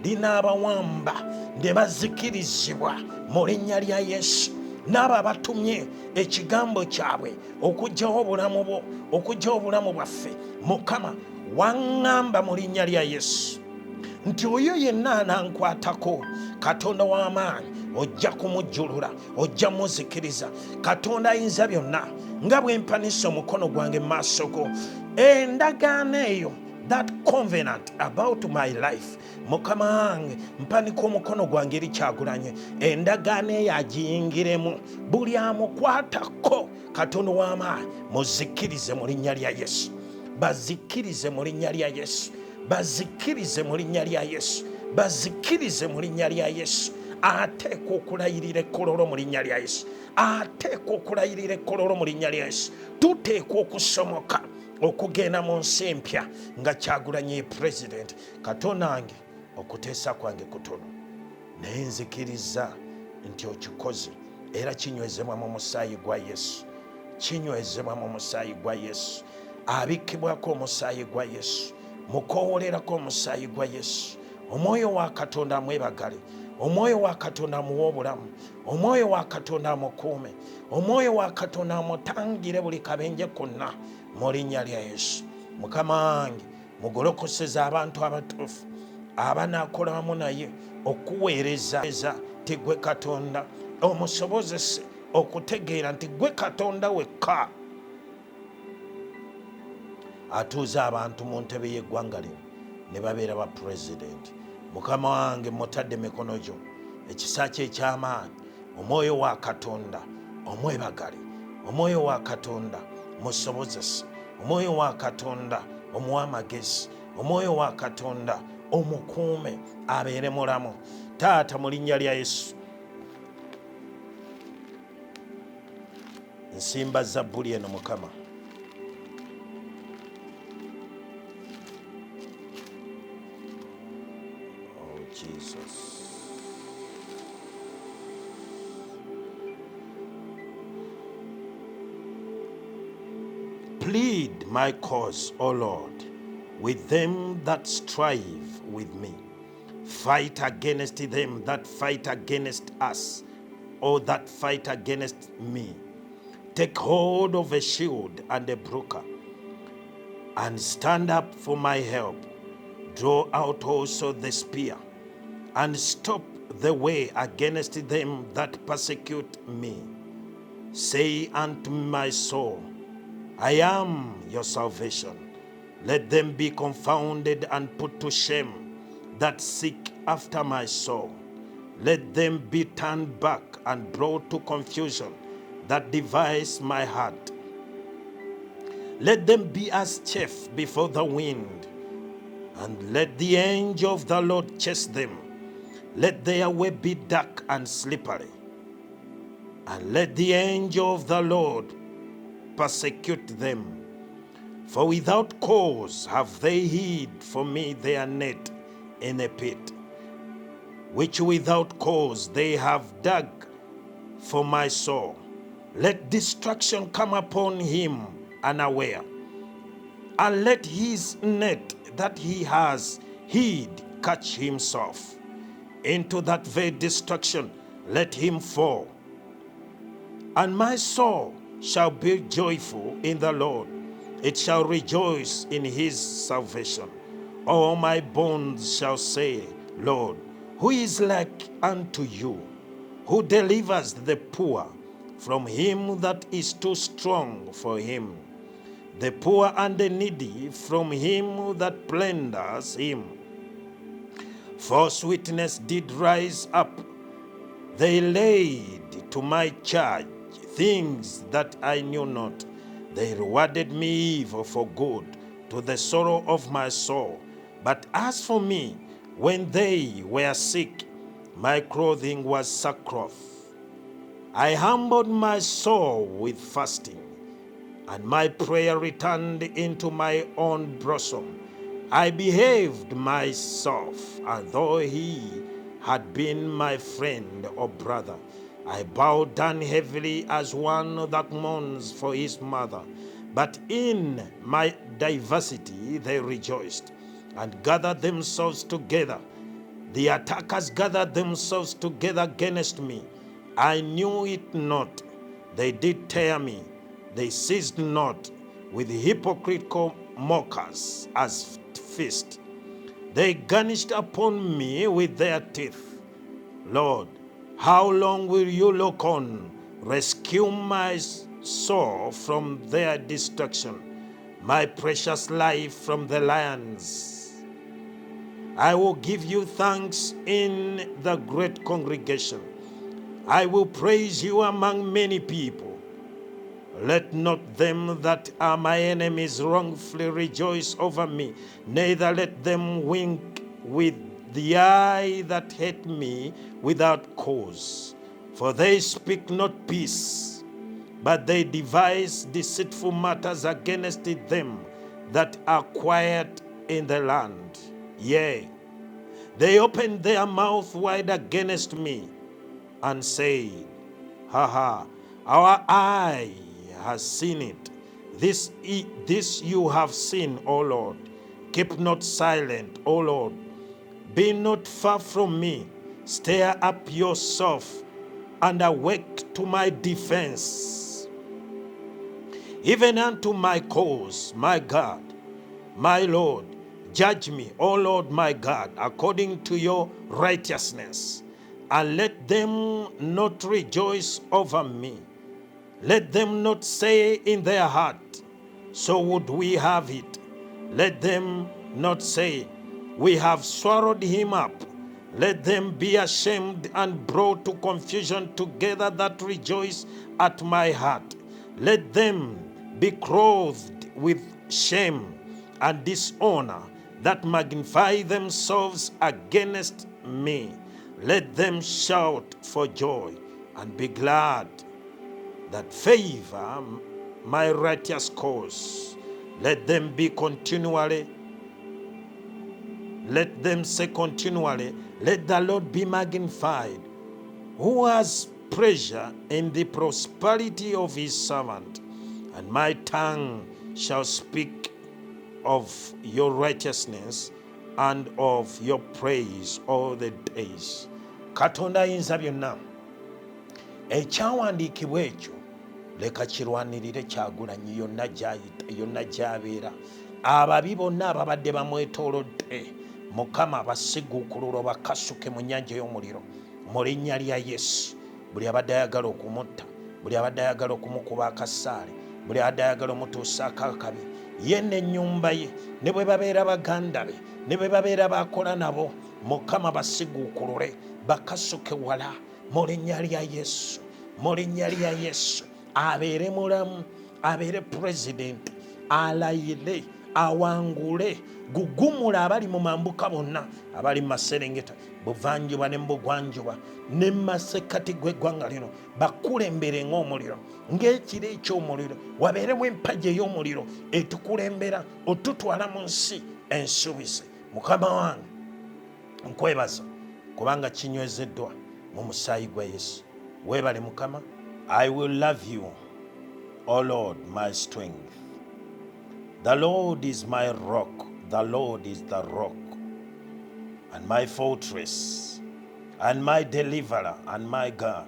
linaabawamba ne bazikirizibwa mu linnya lya Yesu. N'abo abatumye ekigambo kyabwe okuggyawo obulamu bwo, okuggyawo obulamu bwaffe, Mukama waŋŋamba mu linnya lya Yesu nti oyo yenna anankwatako, Katonda w'amaanyi ojja kumujjulula, ojja muzikiriza. Katonda ayinza byonna, nga bwe mpanisa omukono gwange mu maaso go, endagaano eyo, that covenant about my life, Mukama wange mpanika omukono gwange eri Kyagulanyi, endagaano eyo agiyingiremu. Buli amukwatako, Katonda w'amaanyi muzikirize mu linnya lya Yesu. Bazikirize mu linnya lya Yesu. Bazikirize mu linnya lya Yesu. Bazikirize mu linnya lya Yesu. Ateekwa okulayirira ekkololo mu linnya lya Yesu. Ateekwa okulayirira ekkololo mu linnya lya Yesu. Tuteekwa okusomoka okugenda mu nsi empya nga Kyagulanyi ye pulezidenti. Katonda wange, okuteesa kwange kutono, naye nzikiriza nti okikoze, era kinywezebwa mu musaayi gwa Yesu. Kinywezebwa mu musaayi gwa Yesu. Abikkibwako omusaayi gwa Yesu, mukoowolerako omusaayi gwa Yesu. Omwoyo wa Katonda amwebagale, omwoyo wa Katonda amuwe obulamu, omwoyo wa Katonda amukuume, omwoyo wa Katonda amutangire buli kabenje konna mu linnya lya Yesu. Mukama wange, mugolokoseza abantu abatuufu abanaakola wamu naye okuweereza ti gwe Katonda, omusobozese okutegeera nti gwe Katonda wekka atuuza abantu mu ntebe y'eggwanga lino ne babeera ba pulezidenti. Mukama wange, mutadde mikono gyo, ekisa kye eky'amaanyi, omwoyo wa Katonda omwebagale, omwoyo wa Katonda musobozese, omwoyo wa Katonda omuwa amagezi, omwoyo wa Katonda omukuume abeere mulamu. Taata, mu linnya lya Yesu nsimba zabbuli eno, Mukama. Jesus. Plead my cause, O Lord, with them that strive with me. Fight against them that fight against us, or that fight against me. Take hold of a shield and a broker, and stand up for my help. Draw out also the spear, and stop the way against them that persecute me. Say unto my soul, I am your salvation. Let them be confounded and put to shame that seek after my soul. Let them be turned back and brought to confusion that devise my heart. Let them be as chaff before the wind, and let the angel of the Lord chase them. Let their way be dark and slippery, and let the angel of the Lord persecute them. For without cause have they hid for me their net in a pit, which without cause they have dug for my soul. Let destruction come upon him unaware, and let his net that he has hid catch himself. Into that very destruction let him fall. And my soul shall be joyful in the Lord. It shall rejoice in his salvation. All my bones shall say, Lord, who is like unto you, who delivers the poor from him that is too strong for him, the poor and the needy from him that plunders him. False witness did rise up. They laid to my charge things that I knew not. They rewarded me evil for good, to the sorrow of my soul. But as for me, when they were sick, my clothing was sackcloth. I humbled my soul with fasting, and my prayer returned into my own bosom. I behaved myself as though he had been my friend or brother. I bowed down heavily as one that mourns for his mother. But in my diversity they rejoiced and gathered themselves together. The attackers gathered themselves together against me. I knew it not. They did tear me. They ceased not with hypocritical mockers as feast. They garnished upon me with their teeth. Lord, how long will you look on? Rescue my soul from their destruction, my precious life from the lions. I will give you thanks in the great congregation. I will praise you among many people. Let not them that are my enemies wrongfully rejoice over me, neither let them wink with the eye that hate me without cause. For they speak not peace, but they devise deceitful matters against them that are quiet in the land. Yea, they opened their mouth wide against me, and said, our eye has seen it. This you have seen, O Lord. Keep not silent, O Lord. Be not far from me. Stir up yourself and awake to my defense, even unto my cause, my God, my Lord. Judge me, O Lord my God, according to your righteousness, and let them not rejoice over me. Let them not say in their heart, so would we have it. Let them not say, we have swallowed him up. Let them be ashamed and brought to confusion together that rejoice at my heart. Let them be clothed with shame and dishonor that magnify themselves against me. Let them shout for joy and be glad that favor my righteous cause. Let them say continually, let the Lord be magnified, who has pleasure in the prosperity of his servant. And my tongue shall speak of your righteousness and of your praise all the days. Katonda ayinza byonna, ekyawandiikibwa ekyo leka kirwanirire Kyagulanyi yonna gy'abeera. Ababi bonna ababadde bamwetoolodde, Mukama abasiguukulula bakasuke mu nnyanja ey'omuliro mu linnya lya Yesu. Buli abadde ayagala okumutta, buli abadde ayagala okumukuba akasaale, buli abadde ayagala omutuusaako akabi, ye n'ennyumba ye, ne bwe babeera baganda be, ne bwe babeera bakola nabo, Mukama basiguukulule bakasuke wala mu linnya lya Yesu, mu linnya lya Yesu. Abeere mulamu, abeere pulezidenti, alayire, awangule, gugumula abali mu mambuka bonna, abali mu Maserengeta, buvanjuba ne bugwanjuba ne masekati gw'eggwanga lino, bakulembere ng'omuliro, ng'ekiro eky'omuliro, wabeeremu empagi ey'omuliro etukulembera otutwala mu nsi ensuubize. Mukama wange, nkwebaza kubanga kinywezeddwa mu musaayi gwa Yesu. Weebale Mukama. I will love you, O Lord, my strength. The Lord is my rock. The Lord is the rock and my fortress and my deliverer and my God,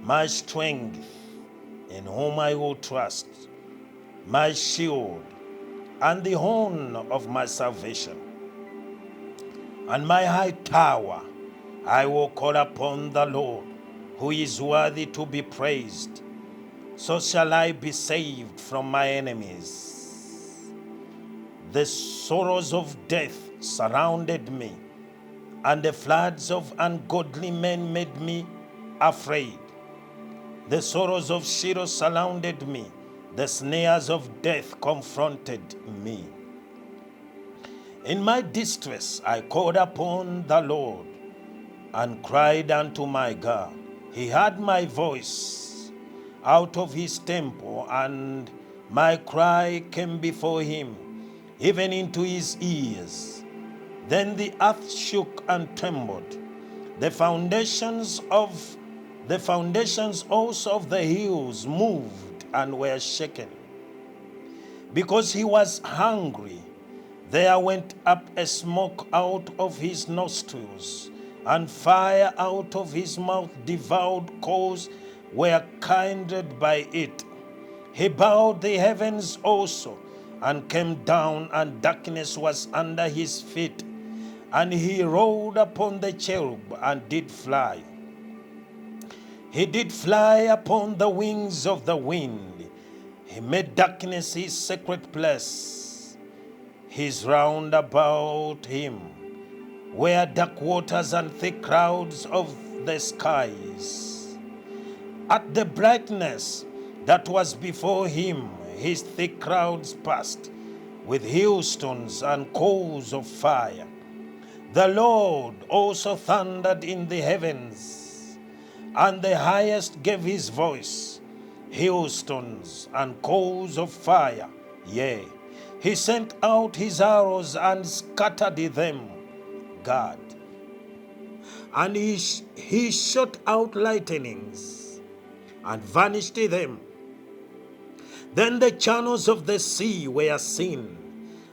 my strength in whom I will trust, my shield and the horn of my salvation, and my high tower. I will call upon the Lord, who is worthy to be praised. So shall I be saved from my enemies. The sorrows of death surrounded me, and the floods of ungodly men made me afraid. The sorrows of Sheol surrounded me. The snares of death confronted me. In my distress I called upon the Lord and cried unto my God. He heard my voice out of his temple, and my cry came before him, even into his ears. Then the earth shook and trembled. The foundations also of the hills moved and were shaken. Because he was hungry, there went up a smoke out of his nostrils, and fire out of his mouth. Devoured coals were kindled by it. He bowed the heavens also, and came down, and darkness was under his feet. And he rode upon the cherub, and did fly. He did fly upon the wings of the wind. He made darkness his secret place. His round about him were dark waters and thick clouds of the skies. At the brightness that was before him, his thick crowds passed, with hailstones and coals of fire. The Lord also thundered in the heavens, and the highest gave his voice, hailstones and coals of fire. Yea, he sent out his arrows and scattered them, God. And he shot out lightnings and vanished them. Then the channels of the sea were seen,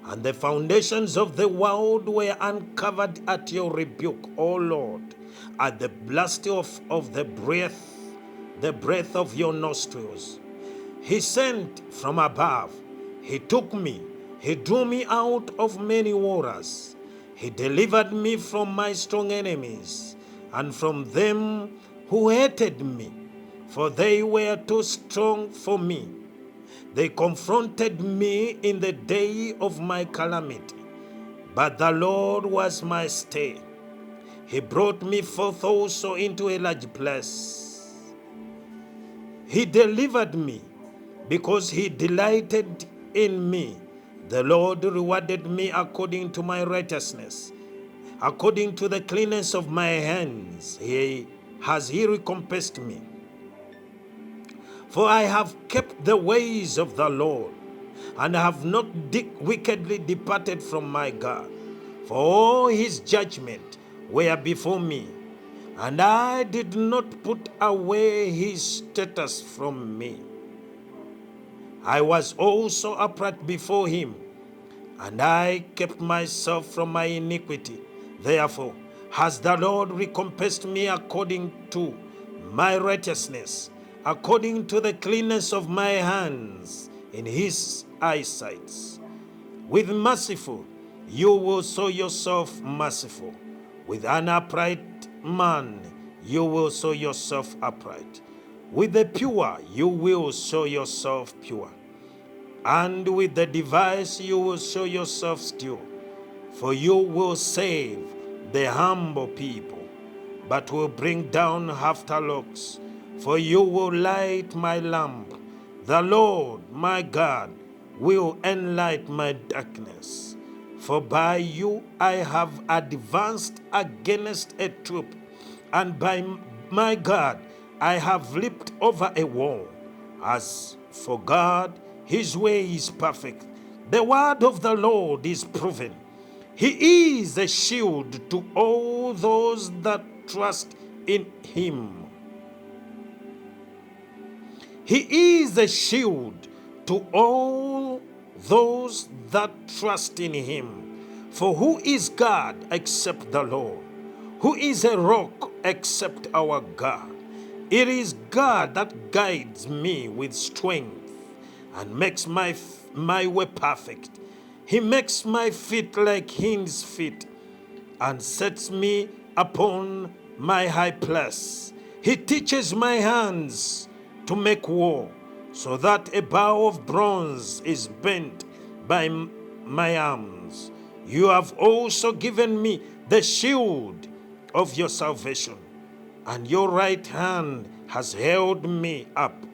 and the foundations of the world were uncovered at your rebuke, O Lord, at the blast of the breath of your nostrils. He sent from above. He took me. He drew me out of many waters. He delivered me from my strong enemies and from them who hated me, for they were too strong for me. They confronted me in the day of my calamity, but the Lord was my stay. He brought me forth also into a large place. He delivered me because he delighted in me. The Lord rewarded me according to my righteousness, according to the cleanness of my hands. He recompensed me. For I have kept the ways of the Lord, and have not wickedly departed from my God. For all his judgment were before me, and I did not put away his statutes from me. I was also upright before him, and I kept myself from my iniquity. Therefore has the Lord recompensed me according to my righteousness, according to the cleanness of my hands in his eyesight. With merciful you will show yourself merciful. With an upright man you will show yourself upright. With the pure you will show yourself pure. And with the device you will show yourself still. For you will save the humble people, but will bring down afterlocks. For you will light my lamp. The Lord my God will enlighten my darkness. For by you I have advanced against a troop, and by my God I have leaped over a wall. As for God, his way is perfect. The word of the Lord is proven. He is a shield to all those that trust in him. He is a shield to all those that trust in him. For who is God except the Lord? Who is a rock except our God? It is God that guides me with strength and makes my way perfect. He makes my feet like hinds' feet and sets me upon my high place. He teaches my hands to make war, so that a bow of bronze is bent by my arms. You have also given me the shield of your salvation, and your right hand has held me up,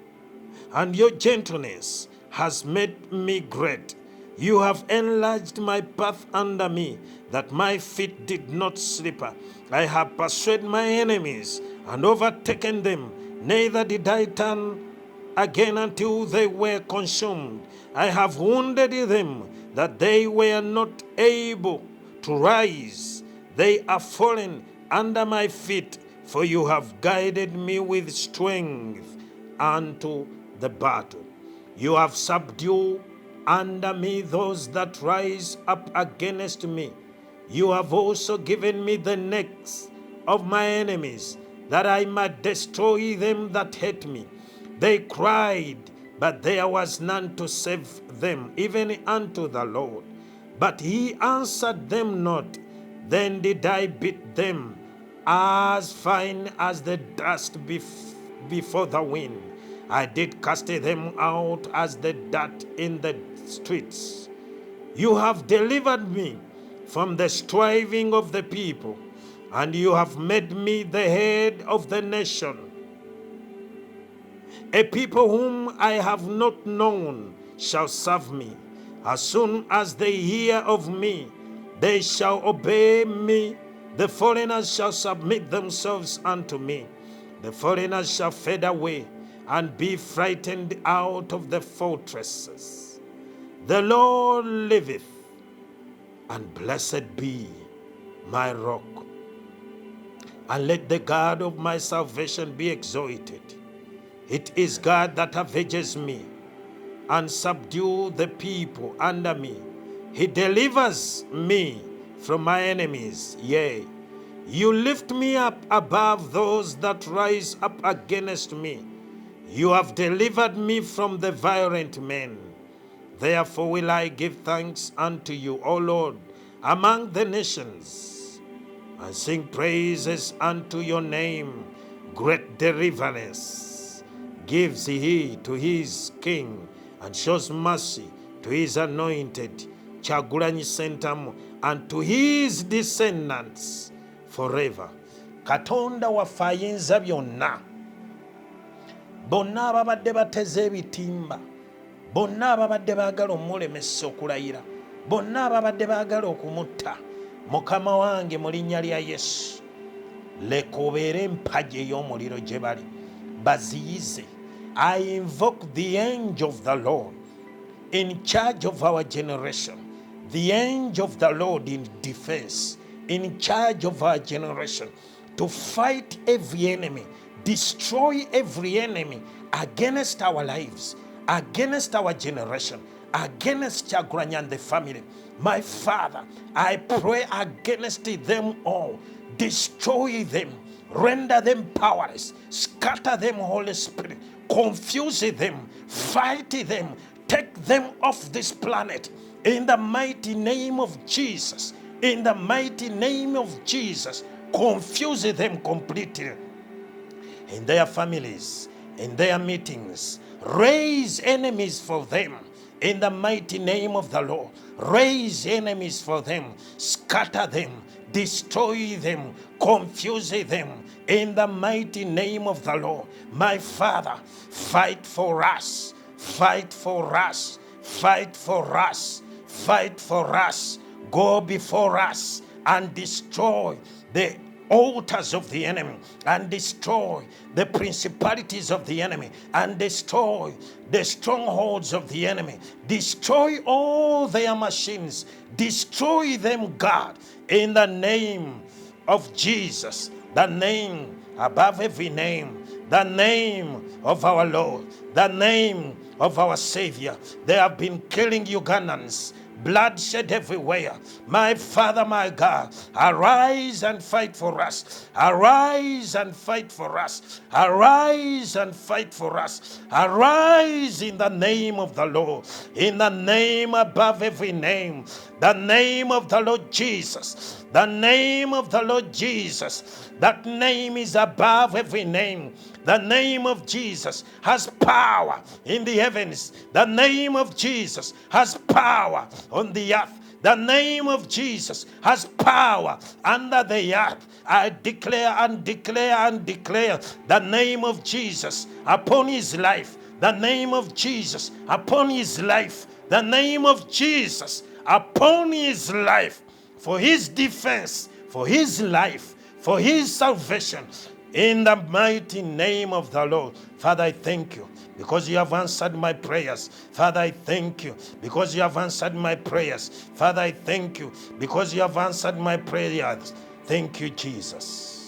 and your gentleness has made me great. You have enlarged my path under me, that my feet did not slip. I have pursued my enemies and overtaken them. Neither did I turn again until they were consumed. I have wounded them, that they were not able to rise. They are fallen under my feet, for you have guided me with strength unto the battle. You have subdued under me those that rise up against me. You have also given me the necks of my enemies, that I might destroy them that hate me. They cried, but there was none to save them, even unto the Lord. But he answered them not. Then did I beat them as fine as the dust before the wind. I did cast them out as the dirt in the streets. You have delivered me from the striving of the people, and you have made me the head of the nation. A people whom I have not known shall serve me. As soon as they hear of me, they shall obey me. The foreigners shall submit themselves unto me. The foreigners shall fade away and be frightened out of the fortresses. The Lord liveth, and blessed be my rock. And let the God of my salvation be exalted. It is God that avenges me and subdue the people under me. He delivers me from my enemies. Yea, you lift me up above those that rise up against me. You have delivered me from the violent men. Therefore will I give thanks unto you, O Lord, among the nations, and sing praises unto your name. Great deliverance gives he to his king, and shows mercy to his anointed, Kyagulanyi Ssentamu, and to his descendants forever. Katonda waffe ayinza byonna, bonna ababadde bateze ebitimba, bonna ababadde baagala omulemesa okulayira, bonna ababadde baagala okumutta, mukama wange mu linnya lya Yesu, leka obeere empagi ey'omuliro gye bali, baziyize. I invoke the angel of the Lord in charge of our generation, the angel of the Lord in defense, in charge of our generation, to fight every enemy, destroy every enemy against our lives, against our generation, against Kyagulanyi and the family. My Father, I pray against them all. Destroy them, render them powerless, scatter them, Holy Spirit, confuse them, fight them, take them off this planet in the mighty name of Jesus. In the mighty name of Jesus, confuse them completely in their families, in their meetings. Raise enemies for them in the mighty name of the Lord. Raise enemies for them, scatter them, destroy them, confuse them in the mighty name of the Lord. My Father, fight for us, fight for us, fight for us, fight for us. Go before us and destroy altars of the enemy and destroy the principalities of the enemy and destroy the strongholds of the enemy. Destroy all their machines. Destroy them, God, in the name of Jesus, the name above every name, the name of our Lord, the name of our Savior. They have been killing Ugandans, bloodshed everywhere. My Father, my God, arise and fight for us. Arise and fight for us. Arise and fight for us. Arise in the name of the Lord, in the name above every name, the name of the Lord Jesus, the name of the Lord Jesus. That name is above every name. The name of Jesus has power in the heavens. The name of Jesus has power on the earth. The name of Jesus has power under the earth. I declare and declare and declare the name of Jesus upon his life. The name of Jesus upon his life. The name of Jesus upon his life. For his defense, for his life, for his salvation. In the mighty name of the Lord. Father, I thank you because you have answered my prayers. Father, I thank you because you have answered my prayers. Father, I thank you because you have answered my prayers. Thank you, Jesus.